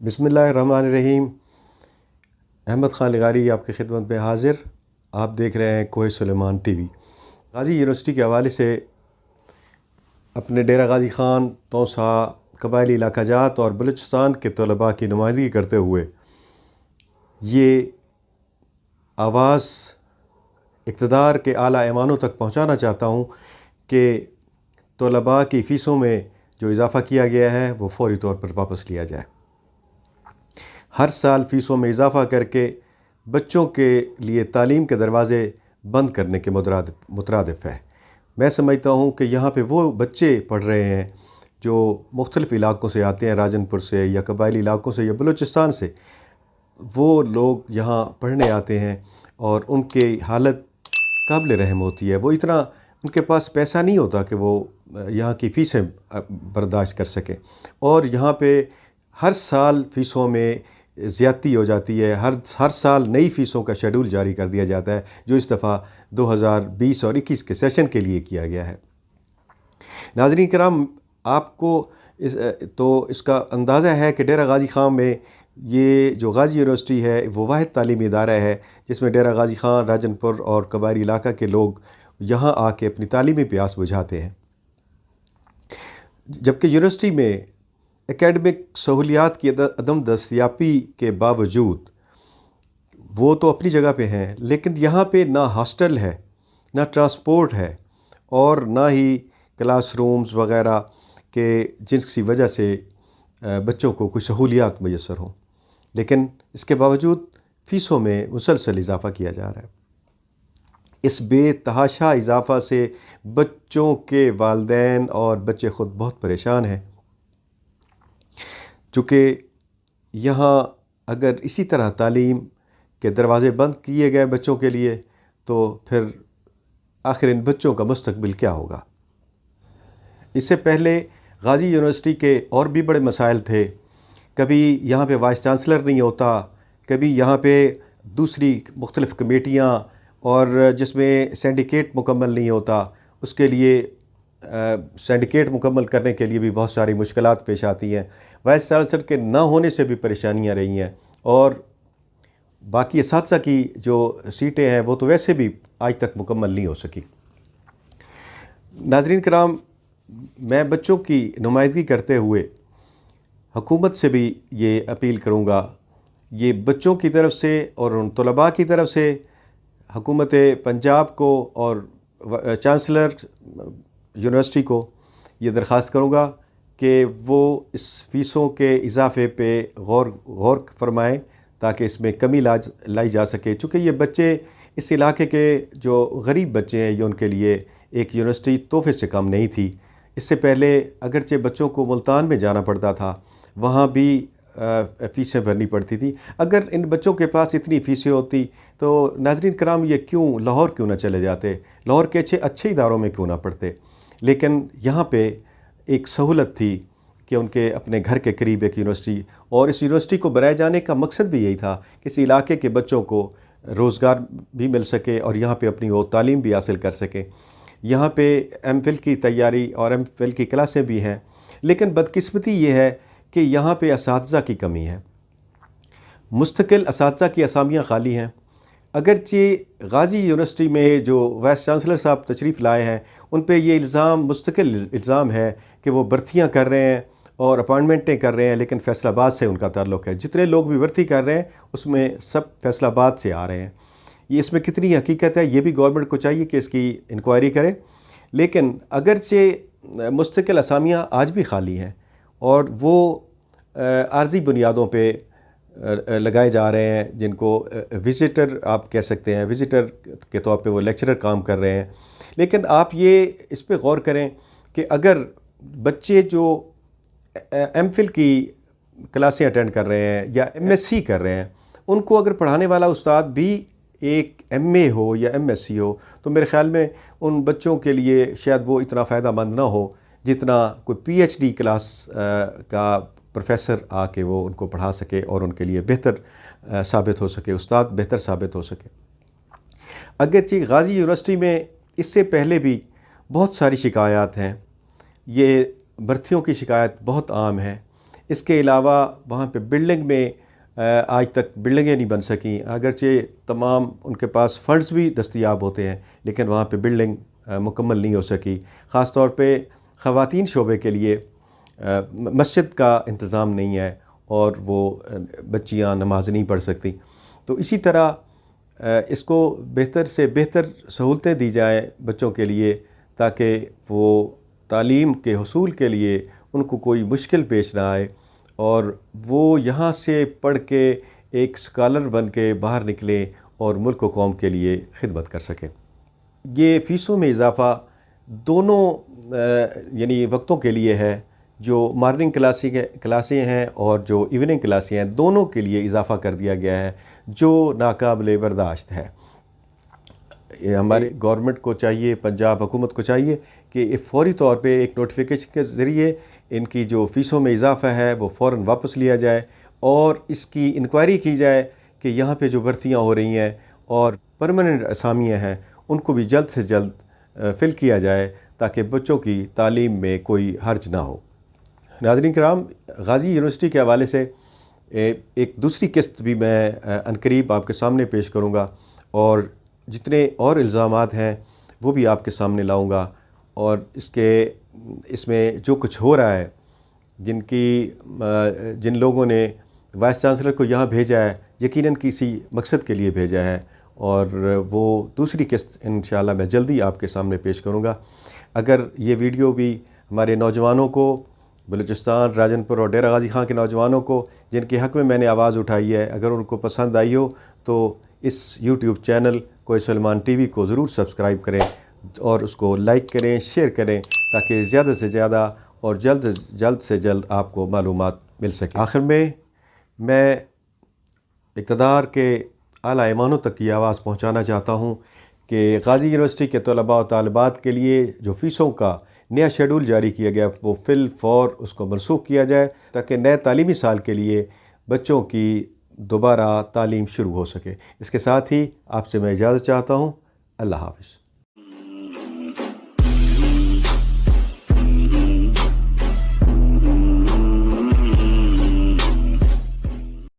بسم اللہ الرحمن الرحیم۔ احمد خان لغاری آپ کی خدمت میں حاضر۔ آپ دیکھ رہے ہیں کوہ سلیمان ٹی وی۔ غازی یونیورسٹی کے حوالے سے اپنے ڈیرہ غازی خان، توسا، قبائلی علاقہ جات اور بلوچستان کے طلباء کی نمائندگی کرتے ہوئے یہ آواز اقتدار کے اعلیٰ ایوانوں تک پہنچانا چاہتا ہوں کہ طلباء کی فیسوں میں جو اضافہ کیا گیا ہے وہ فوری طور پر واپس لیا جائے۔ ہر سال فیسوں میں اضافہ کر کے بچوں کے لیے تعلیم کے دروازے بند کرنے کے مترادف ہے۔ میں سمجھتا ہوں کہ یہاں پہ وہ بچے پڑھ رہے ہیں جو مختلف علاقوں سے آتے ہیں، راجن پور سے یا قبائلی علاقوں سے یا بلوچستان سے۔ وہ لوگ یہاں پڑھنے آتے ہیں اور ان کی حالت قابل رحم ہوتی ہے۔ وہ اتنا ان کے پاس پیسہ نہیں ہوتا کہ وہ یہاں کی فیسیں برداشت کر سکیں، اور یہاں پہ ہر سال فیسوں میں زیادتی ہو جاتی ہے۔ ہر سال نئی فیسوں کا شیڈول جاری کر دیا جاتا ہے، جو اس دفعہ 2020 اور 21 کے سیشن کے لیے کیا گیا ہے۔ ناظرین کرام، آپ کو اس کا اندازہ ہے کہ ڈیرہ غازی خان میں یہ جو غازی یونیورسٹی ہے وہ واحد تعلیمی ادارہ ہے جس میں ڈیرہ غازی خان، راجن پور اور قبائلی علاقہ کے لوگ یہاں آ کے اپنی تعلیمی پیاس بجھاتے ہیں۔ جبکہ یونیورسٹی میں اکیڈمک سہولیات کی عدم دستیابی کے باوجود وہ تو اپنی جگہ پہ ہیں، لیکن یہاں پہ نہ ہاسٹل ہے، نہ ٹرانسپورٹ ہے، اور نہ ہی کلاس رومز وغیرہ کہ جن کی وجہ سے بچوں کو کچھ سہولیات میسر ہوں۔ لیکن اس کے باوجود فیسوں میں مسلسل اضافہ کیا جا رہا ہے۔ اس بے تحاشا اضافہ سے بچوں کے والدین اور بچے خود بہت پریشان ہیں، چونکہ یہاں اگر اسی طرح تعلیم کے دروازے بند کیے گئے بچوں کے لیے تو پھر آخر ان بچوں کا مستقبل کیا ہوگا؟ اس سے پہلے غازی یونیورسٹی کے اور بھی بڑے مسائل تھے۔ کبھی یہاں پہ وائس چانسلر نہیں ہوتا، کبھی یہاں پہ دوسری مختلف کمیٹیاں، اور جس میں سینڈیکیٹ مکمل نہیں ہوتا، اس کے لیے سینڈیکیٹ مکمل کرنے کے لیے بھی بہت ساری مشکلات پیش آتی ہیں۔ وائس چانسلر کے نہ ہونے سے بھی پریشانیاں رہی ہیں، اور باقی اساتذہ کی جو سیٹیں ہیں وہ تو ویسے بھی آج تک مکمل نہیں ہو سکی۔ ناظرین کرام، میں بچوں کی نمائندگی کرتے ہوئے حکومت سے بھی یہ اپیل کروں گا، یہ بچوں کی طرف سے اور ان طلباء کی طرف سے حکومت پنجاب کو اور چانسلر یونیورسٹی کو یہ درخواست کروں گا کہ وہ اس فیسوں کے اضافے پہ غور فرمائیں تاکہ اس میں کمی لائی جا سکے، چونکہ یہ بچے اس علاقے کے جو غریب بچے ہیں، یہ ان کے لیے ایک یونیورسٹی تحفے سے کم نہیں تھی۔ اس سے پہلے اگرچہ بچوں کو ملتان میں جانا پڑتا تھا، وہاں بھی فیسیں بھرنی پڑتی تھی۔ اگر ان بچوں کے پاس اتنی فیسیں ہوتی تو ناظرین کرام یہ لاہور کیوں نہ چلے جاتے، لاہور کے اچھے اداروں میں کیوں نہ پڑھتے؟ لیکن یہاں پہ ایک سہولت تھی کہ ان کے اپنے گھر کے قریب ایک یونیورسٹی، اور اس یونیورسٹی کو بنائے جانے کا مقصد بھی یہی تھا کہ اس علاقے کے بچوں کو روزگار بھی مل سکے اور یہاں پہ اپنی وہ تعلیم بھی حاصل کر سکیں۔ یہاں پہ ایم فل کی تیاری اور ایم فل کی کلاسیں بھی ہیں، لیکن بدقسمتی یہ ہے کہ یہاں پہ اساتذہ کی کمی ہے۔ مستقل اساتذہ کی اسامیاں خالی ہیں۔ اگرچہ غازی یونیورسٹی میں جو وائس چانسلر صاحب تشریف لائے ہیں، ان پہ یہ مستقل الزام ہے کہ وہ بھرتیاں کر رہے ہیں اور اپائنٹمنٹیں کر رہے ہیں، لیکن فیصل آباد سے ان کا تعلق ہے۔ جتنے لوگ بھی بھرتی کر رہے ہیں اس میں سب فیصل آباد سے آ رہے ہیں۔ یہ اس میں کتنی حقیقت ہے، یہ بھی گورنمنٹ کو چاہیے کہ اس کی انکوائری کرے۔ لیکن اگرچہ مستقل اسامیاں آج بھی خالی ہیں اور وہ عارضی بنیادوں پہ لگائے جا رہے ہیں، جن کو وزٹر آپ کہہ سکتے ہیں، وزٹر کے طور پہ وہ لیکچرر کام کر رہے ہیں۔ لیکن آپ یہ اس پہ غور کریں کہ اگر بچے جو ایم فل کی کلاسیں اٹینڈ کر رہے ہیں یا ایم ایس سی کر رہے ہیں، ان کو اگر پڑھانے والا استاد بھی ایک ایم اے ہو یا ایم ایس سی ہو تو میرے خیال میں ان بچوں کے لیے شاید وہ اتنا فائدہ مند نہ ہو جتنا کوئی پی ایچ ڈی کلاس کا پروفیسر آ کے وہ ان کو پڑھا سکے اور ان کے لیے بہتر ثابت ہو سکے، استاد بہتر ثابت ہو سکے۔ اگرچہ غازی یونیورسٹی میں اس سے پہلے بھی بہت ساری شکایات ہیں، یہ بھرتیوں کی شکایت بہت عام ہے۔ اس کے علاوہ وہاں پہ بلڈنگ میں آج تک بلڈنگیں نہیں بن سکیں، اگرچہ تمام ان کے پاس فنڈز بھی دستیاب ہوتے ہیں، لیکن وہاں پہ بلڈنگ مکمل نہیں ہو سکی۔ خاص طور پہ خواتین شعبے کے لیے مسجد کا انتظام نہیں ہے اور وہ بچیاں نماز نہیں پڑھ سکتی۔ تو اسی طرح اس کو بہتر سے بہتر سہولتیں دی جائیں بچوں کے لیے، تاکہ وہ تعلیم کے حصول کے لیے ان کو کوئی مشکل پیش نہ آئے اور وہ یہاں سے پڑھ کے ایک اسکالر بن کے باہر نکلیں اور ملک و قوم کے لیے خدمت کر سکیں۔ یہ فیسوں میں اضافہ دونوں یعنی وقتوں کے لیے ہے، جو مارننگ کلاسیں ہیں اور جو ایوننگ کلاسیں ہیں، دونوں کے لیے اضافہ کر دیا گیا ہے، جو ناقابل برداشت ہے۔ ہماری گورنمنٹ کو چاہیے، پنجاب حکومت کو چاہیے کہ فوری طور پہ ایک نوٹیفیکیشن کے ذریعے ان کی جو فیسوں میں اضافہ ہے وہ فوراً واپس لیا جائے اور اس کی انکوائری کی جائے کہ یہاں پہ جو بھرتیاں ہو رہی ہیں اور پرماننٹ اسامیاں ہیں ان کو بھی جلد سے جلد فل کیا جائے، تاکہ بچوں کی تعلیم میں کوئی حرج نہ ہو۔ ناظرین کرام، غازی یونیورسٹی کے حوالے سے ایک دوسری قسط بھی میں عنقریب آپ کے سامنے پیش کروں گا، اور جتنے اور الزامات ہیں وہ بھی آپ کے سامنے لاؤں گا، اور اس میں جو کچھ ہو رہا ہے، جن لوگوں نے وائس چانسلر کو یہاں بھیجا ہے یقیناً کسی مقصد کے لیے بھیجا ہے، اور وہ دوسری قسط انشاءاللہ میں جلدی آپ کے سامنے پیش کروں گا۔ اگر یہ ویڈیو بھی ہمارے نوجوانوں کو، بلوچستان، راجن پور اور ڈیرہ غازی خان کے نوجوانوں کو جن کے حق میں میں نے آواز اٹھائی ہے، اگر ان کو پسند آئی ہو تو اس یوٹیوب چینل کوئی سلمان ٹی وی کو ضرور سبسکرائب کریں اور اس کو لائک کریں، شیئر کریں، تاکہ زیادہ سے زیادہ اور جلد سے جلد آپ کو معلومات مل سکے۔ آخر میں اقتدار کے اعلیٰ ایوانوں تک یہ آواز پہنچانا چاہتا ہوں کہ غازی یونیورسٹی کے طلباء و طالبات کے لیے جو فیسوں کا نیا شیڈول جاری کیا گیا وہ فی الفور اس کو منسوخ کیا جائے، تاکہ نئے تعلیمی سال کے لیے بچوں کی دوبارہ تعلیم شروع ہو سکے۔ اس کے ساتھ ہی آپ سے میں اجازت چاہتا ہوں۔ اللہ حافظ۔